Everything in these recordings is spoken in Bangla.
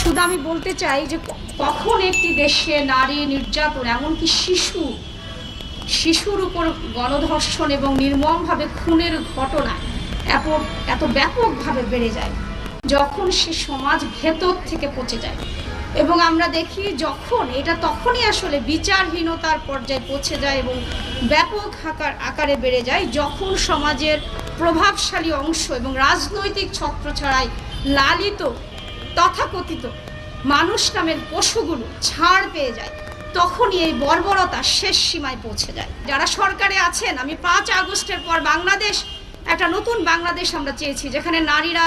শুধু আমি বলতে চাই যে কখন একটি দেশে নারী নির্যাতন, এমনকি শিশুর উপর গণধর্ষণ এবং নির্মমভাবে খুনের ঘটনা এত ব্যাপকভাবে বেড়ে যায়, যখন সে সমাজ ভেতর থেকে পচে যায়। এবং আমরা দেখি যখন এটা তখনই আসলে বিচারহীনতার পর্যায়ে পৌঁছে যায় এবং ব্যাপক আকারে বেড়ে যায়, যখন সমাজের প্রভাবশালী অংশ এবং রাজনৈতিক ছত্রছাড়ায় লালিত তথাকথিত মানুষ নামের পশুগুলো ছাড় পেয়ে যায়, তখনই এই বর্বরতা শেষ সীমায় পৌঁছে যায়। যারা সরকারে আছেন, আমি 5 আগস্টের পর বাংলাদেশ, একটা নতুন বাংলাদেশ আমরা চেয়েছি, যেখানে নারীরা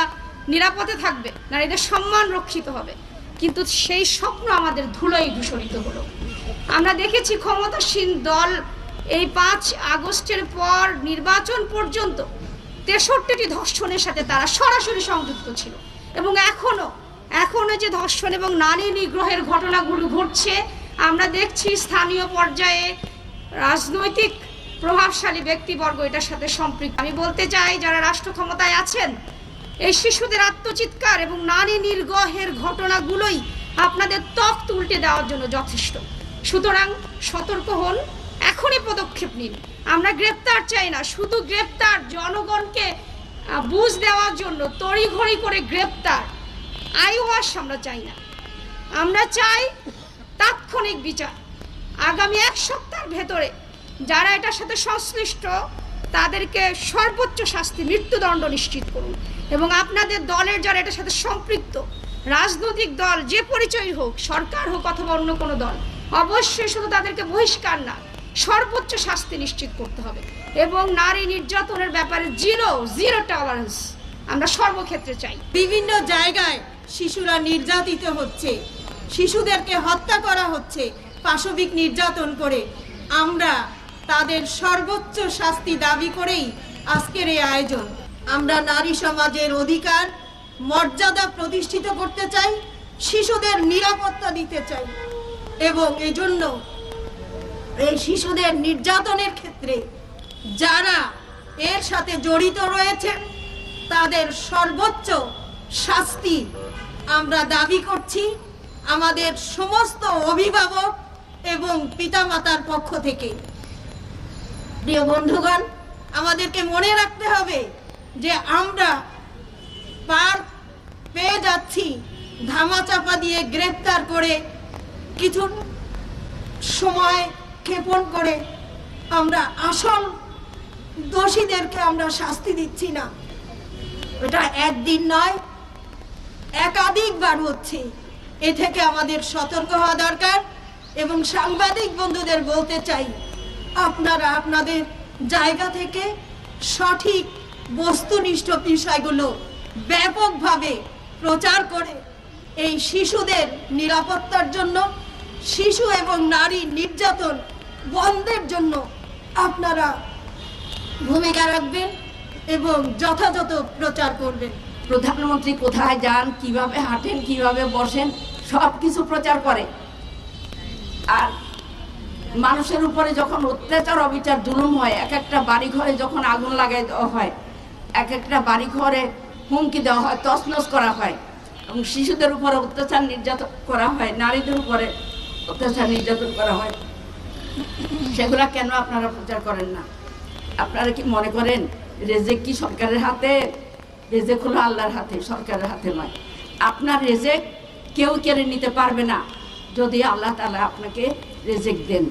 নিরাপদে থাকবে, নারীদের সম্মান রক্ষিত হবে, কিন্তু সেই স্বপ্ন আমাদের ধুলোয় ধূসরিত হলো। আমরা দেখেছি ক্ষমতাসীন দল এই 5 আগস্টের পর নির্বাচন পর্যন্ত 63টি ধর্ষণের সাথে তারা সরাসরি সংযুক্ত ছিল, এবং এখনো যে ধর্ষণ এবং নারী নিগ্রহের ঘটনাগুলো ঘটছে, আমরা দেখছি স্থানীয় পর্যায়ে রাজনৈতিক প্রভাবশালী ব্যক্তিবর্গ এটার সাথে সম্পৃক্ত। আমি বলতে চাই, যারা রাষ্ট্র ক্ষমতায় আছেন, এই শিশুদের আত্মচিৎকার এবং নারী নির্গ্রহের ঘটনাগুলোই আপনাদের তখ্ত উল্টে দেওয়ার জন্য যথেষ্ট। সুতরাং সতর্ক হন, এখনই পদক্ষেপ নিন। আমরা গ্রেপ্তার চাই না, শুধু গ্রেপ্তার, জনগণকে বুঝ দেওয়ার জন্য তড়িঘড়ি করে গ্রেপ্তার, আইওয়াশ আমরা চাই না। আমরা চাই তাৎক্ষণিক বিচার। আগামী 1 সপ্তাহের ভেতরে যারা এটার সাথে সংশ্লিষ্ট তাদেরকে সর্বোচ্চ শাস্তি, মৃত্যুদণ্ড নিশ্চিত করুন। এবং আপনাদের দলের যারা এটার সাথে সম্পৃক্ত, রাজনৈতিক দল যে পরিচয় হোক, সরকার হোক অথবা অন্য কোনো দল, অবশ্যই শুধু তাদেরকে বহিষ্কার না, সর্বোচ্চ শাস্তি নিশ্চিত করতে হবে। এবং নারী নির্যাতনের ব্যাপারে জিরো টলারেন্স আমরা সর্বক্ষেত্রে চাই। বিভিন্ন জায়গায় শিশুরা নির্যাতিত হচ্ছে, শিশুদেরকে হত্যা করা হচ্ছে পাশবিক নির্যাতন করে। আমরা তাদের সর্বোচ্চ শাস্তি দাবি করেই আজকের এই আয়োজন। আমরা নারী সমাজের অধিকার, মর্যাদা প্রতিষ্ঠিত করতে চাই, শিশুদের নিরাপত্তা দিতে চাই, এবং এজন্য এই শিশুদের নির্যাতনের ক্ষেত্রে যারা এর সাথে জড়িত রয়েছেন তাদের সর্বোচ্চ শাস্তি আমরা দাবি করছি আমাদের সমস্ত অভিভাবক এবং পিতামাতার পক্ষ থেকে। প্রিয় বন্ধুগণ, আমাদেরকে মনে রাখতে হবে যে আমরা পার পেয়ে যাচ্ছি ধামাচাপা দিয়ে, গ্রেফতার করে, কিছু সময় ক্ষেপণ করে আমরা আসল দোষীদেরকে আমরা শাস্তি দিচ্ছি না। এটা একদিন নয়, একাধিকবার হচ্ছে। এ থেকে আমাদের সতর্ক হওয়া দরকার। এবং সাংবাদিক বন্ধুদের বলতে চাই, আপনারা আপনাদের জায়গা থেকে সঠিক বস্তুনিষ্ঠ বিষয়গুলো ব্যাপকভাবে প্রচার করে এই শিশুদের নিরাপত্তার জন্য, শিশু এবং নারী নির্যাতন বন্ধের জন্য আপনারা ভূমিকা রাখবেন এবং যথাযথ প্রচার করবেন। প্রধানমন্ত্রী কোথায় যান, কিভাবে হাঁটেন, কিভাবে বসেন, সব কিছু প্রচার করে। আর মানুষের উপরে যখন অত্যাচার, অবিচার, জুলুম হয়, এক একটা বাড়ি ঘরে যখন আগুন লাগাই দেওয়া হয়, এক একটা বাড়ি ঘরে হুমকি দেওয়া হয়, তছনছ করা হয়, এবং শিশুদের উপরে অত্যাচার নির্যাতন করা হয়, নারীদের উপরে অত্যাচার নির্যাতন করা হয়, সেগুলা কেন আপনারা প্রচার করেন না? আপনারা কি মনে করেন রেজেক কি সরকারের হাতে? রেজেক হলো আল্লাহর হাতে, সরকারের হাতে নয়। আপনার রেজেক কেউ কেড়ে নিতে পারবে না যদি আল্লাহ তাআলা আপনাকে রেজেক দেন।